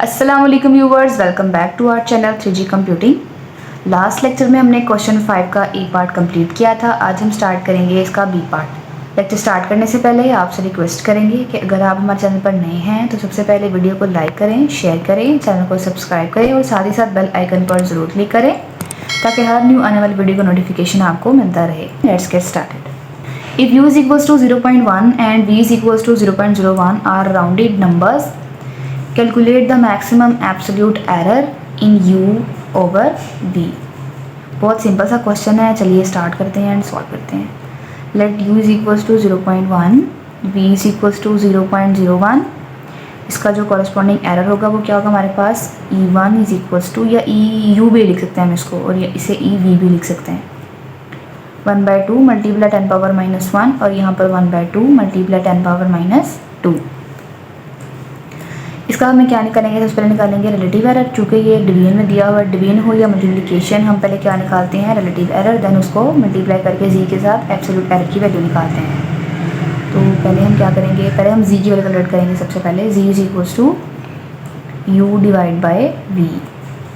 अस्सलाम वालेकुम viewers, welcome back to our channel 3G computing. Last lecture में हमने क्वेश्चन 5 का ए पार्ट कंप्लीट किया था। आज हम स्टार्ट करेंगे इसका बी पार्ट। लेक्चर स्टार्ट करने से पहले आपसे रिक्वेस्ट करेंगे कि अगर आप हमारे चैनल पर नए हैं तो सबसे पहले वीडियो को लाइक करें, शेयर करें, चैनल को सब्सक्राइब करें और साथ ही साथ बेल आइकन पर ज़रूर क्लिक करें ताकि हर न्यू आने वाली वीडियो का नोटिफिकेशन आपको मिलता रहे। Let's get started. If u is equals to 0.1 and v is equals to 0.01 are rounded numbers, calculate the maximum absolute error in u over v। बहुत सिंपल सा क्वेश्चन है, चलिए स्टार्ट करते हैं एंड सॉल्व करते हैं। Let u is equals to 0.1, v is equals to 0.01। इसका जो कॉरस्पॉन्डिंग एरर होगा वो क्या होगा हमारे पास, e1 इज इक्वल्स टू, या eu भी लिख सकते हैं हम इसको, और इसे ev भी लिख सकते हैं। 1/2 मल्टीप्लाई 10 पावर -1 और यहाँ पर 1/2 मल्टीप्लाई 10 पावर -2। इसका हमें क्या निकालेंगे, सबसे पहले निकालेंगे रिलेटिव एरर। चूँकि ये डिवीजन में दिया हुआ है, डिवीजन हो या मल्टीप्लिकेशन, हम पहले क्या निकालते हैं, रिलेटिव एरर, देन उसको मल्टीप्लाई करके जी के साथ एब्सोल्यूट एरर की वैल्यू निकालते हैं। तो पहले हम क्या करेंगे, पहले हम जी की वैल्यू कैलकुलेट करेंगे। सबसे पहले g is equals to u divide by v,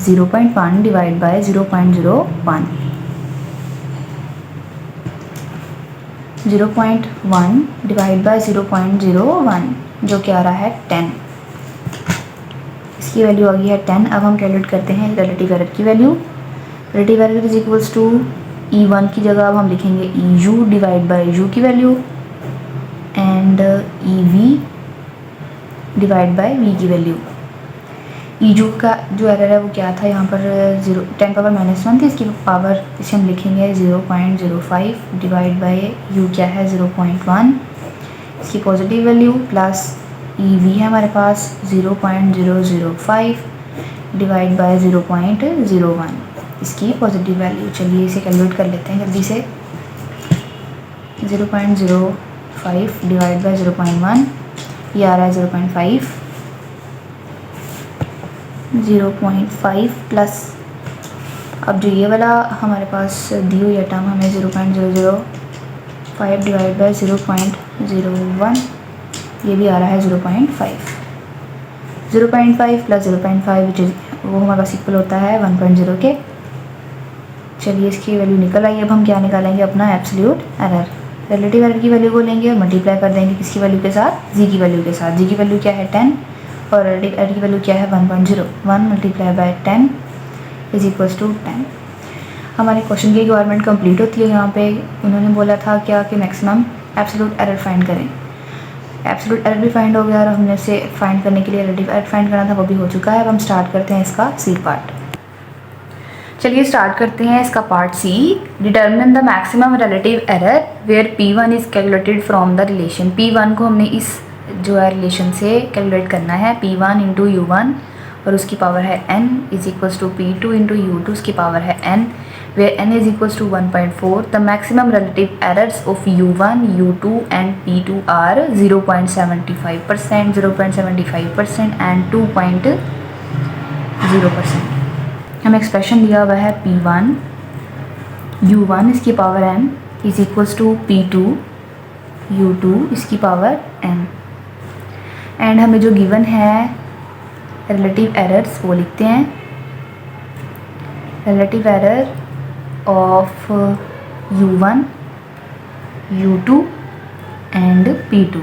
0.1 divide by 0.01, 0.1 divide by 0.01 जो क्या आ रहा है 10। इसकी वैल्यू आ गई है 10। अब हम कैलकुलेट करते हैं रिलेटिव एरर की value. Relative error is equals to e1 की जगह अब हम लिखेंगे eu डिवाइड बाई u की value and ev divide by v की वैल्यू। eu का जो एरर है वो क्या था, यहाँ पर 10 पावर -1 थी, इसकी पावर इसे हम लिखेंगे 0.05 डिवाइड बाई u क्या है 0.1, इसकी पॉजिटिव वैल्यू प्लस ev है हमारे पास 0.005 डिवाइड बाय 0.01, इसकी पॉजिटिव वैल्यू। चलिए इसे कैलकुलेट कर लेते हैं जल्दी से। 0.05 डिवाइड बाय 0.1, ये आ रहा है 0.5, 0.5 प्लस, अब जो ये वाला हमारे पास दी हुई टर्म हमें 0.005 डिवाइड बाय 0.01, ये भी आ रहा है 0.5। 0.5 प्लस 0.5 विच इज वो हमारे पास इक्वल होता है 1.0 के। चलिए इसकी वैल्यू निकल आई। अब हम क्या निकालेंगे, अपना एब्सोल्यूट एरर। रिलेटिव एरर की वैल्यू को लेंगे और मल्टीप्लाई कर देंगे किसकी वैल्यू के साथ, जी की वैल्यू के साथ। जी की वैल्यू क्या है 10 और रिलेटिव एरर की वैल्यू क्या है 1.0। 1 multiply by 10 is equals to 10। हमारे क्वेश्चन की रिक्वायरमेंट कंप्लीट होती है। यहाँ पे उन्होंने बोला था क्या कि मैक्सिमम एब्सोल्यूट एरर फाइंड करें। एब्सोल्यूट एरर भी फाइंड हो गया और हमने इसे फाइंड करने के लिए रिलेटिव एरर फाइंड करना था, वो भी हो चुका है। अब हम स्टार्ट करते हैं इसका सी पार्ट। चलिए स्टार्ट करते हैं इसका part C. Determine the maximum relative error where P1 is calculated from the relation. P1 को हमने इस जो है रिलेशन से कैलकुलेट करना है, P1 इंटू U1 और उसकी पावर है n is equals to P2 into U2, उसकी पावर है n, where n is equals to 1.4. The maximum relative errors of u1, u2 and p2 are 0.75%, 0.75% and 2.0%. हमें expression दिया हुआ है p1 u1 इसकी power n is equals to p2 u2 इसकी power n, and हमें जो given है relative errors वो लिखते हैं। Relative error of u1, u2 and p2।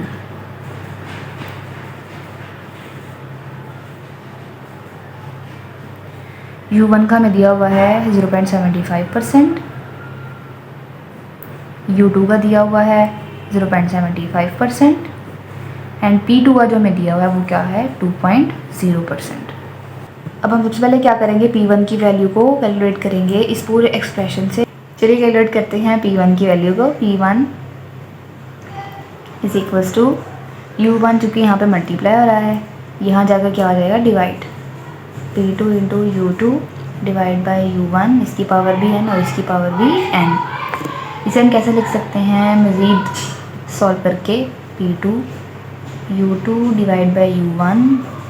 u1 का हमें दिया हुआ है 0.75%, u2 का दिया हुआ है 0.75% एंड p2 का जो हमें दिया हुआ है वो क्या है 2.0%। अब हम सबसे पहले क्या करेंगे, P1 की वैल्यू को कैलकुलेट करेंगे इस पूरे एक्सप्रेशन से। चलिए कैलकुलेट करते हैं P1 की वैल्यू को। P1 is equals to U1, चूँकि यहाँ पे मल्टीप्लाई हो रहा है, यहाँ जाकर क्या हो जाएगा divide, P2 into U2 divide by U1, इसकी पावर भी n और इसकी पावर भी n। इसे हम कैसे लिख सकते हैं, मज़ीद सॉल्व करके P2 U2 divide by U1,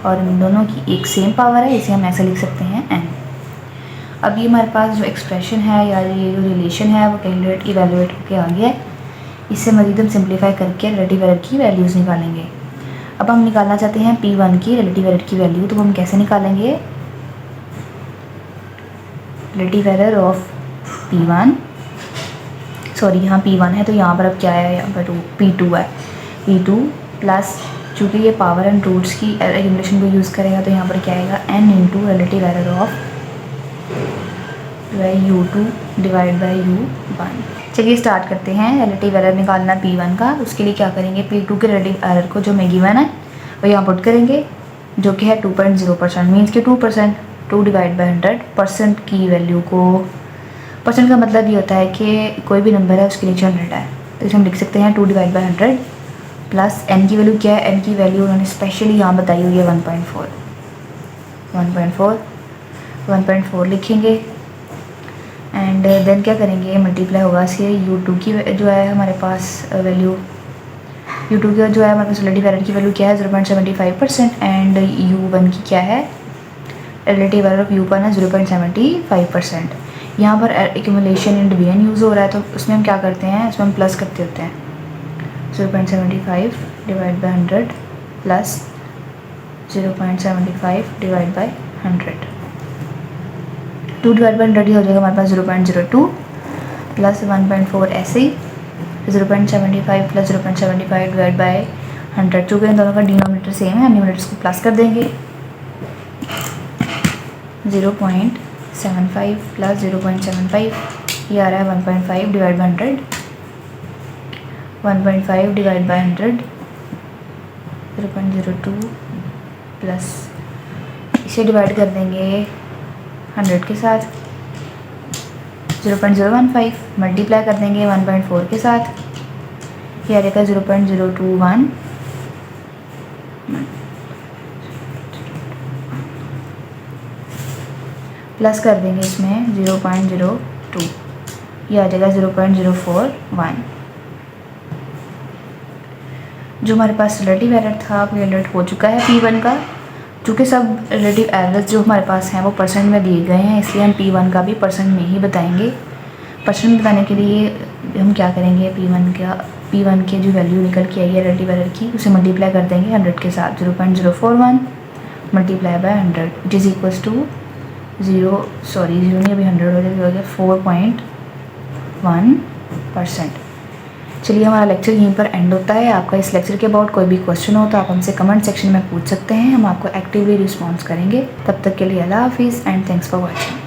और इन दोनों की एक सेम पावर है, इसे हम ऐसे लिख सकते हैं n। अब ये हमारे पास जो एक्सप्रेशन है या ये जो रिलेशन है वो कैलकुलेट इवेलुएट होकर आ गया है। इससे मज़ीद हम सिंप्लीफाई करके रिलेटिव एरर की वैल्यूज़ निकालेंगे। अब अब हम निकालना चाहते हैं P1 की रिलेटिव एरर की वैल्यू, तो हम कैसे निकालेंगे? Relative error of P1, sorry यहाँ P1 है तो यहाँ पर अब क्या है, यहाँ पर P2 है। P2 प्लस, चूँकि ये पावर एंड रूट्स की एक्यूमुलेशन को यूज़ करेगा तो यहाँ पर क्या आएगा, n into relative error of U2 divide by U1। चलिए स्टार्ट करते हैं। रिलेटिव एरर निकालना P1 का, उसके लिए क्या करेंगे, P2 के रिलेटिव एरर को जो हमें गिवन है वो यहाँ पुट करेंगे, जो कि है 2.0%, मीन्स कि 2%, 2 डिवाइड बाई 100%। की वैल्यू को, परसेंट का मतलब ये होता है कि कोई भी नंबर है उसके नीचे 100 है, तो इसे हम लिख सकते हैं 2 डिवाइड बाई 100 प्लस n की वैल्यू क्या है, n की वैल्यू उन्होंने स्पेशली यहाँ बताई हुई है 1.4 लिखेंगे। एंड देन क्या करेंगे, मल्टीप्लाई होगा इसके U2 की जो है हमारे पास वैल्यू, U2 का जो है हमारे पास रिलेटिव एरर की वैल्यू क्या है 0.75%, एंड U1 की क्या है, रिलेटिव एरर ऑफ U1 है 0.75%। यहाँ पर एक्यूमुलेशन इन डिवीजन यूज़ हो रहा है, तो उसमें हम क्या करते हैं, उसमें हम प्लस करते होते हैं, 0.75 divide by 100 plus 0.75 divide by 100, 2 divide by 100 ही हो जाएगा हमारे पास 0.02 प्लस 1.4 ऐसे ही 0.75 प्लस 0.75 डिवाइड बाई 100। चूँकि इन दोनों का डिनोमिनेटर सेम है, न्यूमरेटर्स को प्लस कर देंगे, 0.75 प्लस 0.75 ये आ रहा है 1.5 divide by 100, 1.5 divide by 100 0.02 plus, इसे डिवाइड कर देंगे 100 के साथ, 0.015 मल्टीप्लाई कर देंगे 1.4 के साथ, ये आ जाएगा 0.021 प्लस कर देंगे इसमें 0.02, ये आ जाएगा 0.041। जो हमारे पास रिलेटिव एरर था वो जनरेट हो चुका है P1 का। चूँकि सब रिलेटिव एरर्स जो हमारे पास हैं वो परसेंट में दिए गए हैं, इसलिए हम P1 का भी परसेंट में ही बताएंगे। परसेंट बताने के लिए हम क्या करेंगे, P1 की जो वैल्यू निकल के आई है रिलेटिव एरर की, उसे मल्टीप्लाई कर देंगे 100 के साथ, 0.041 multiply by 100 it is equals to 0 नहीं अभी 100 हो जाएगा 4.1%। चलिए हमारा लेक्चर यहीं पर एंड होता है। आपका इस लेक्चर के अबाउट कोई भी क्वेश्चन हो तो आप हमसे कमेंट सेक्शन में पूछ सकते हैं, हम आपको एक्टिवली रिस्पॉन्स करेंगे। तब तक के लिए अल्लाह हाफिज़ एंड थैंक्स फॉर वॉचिंग।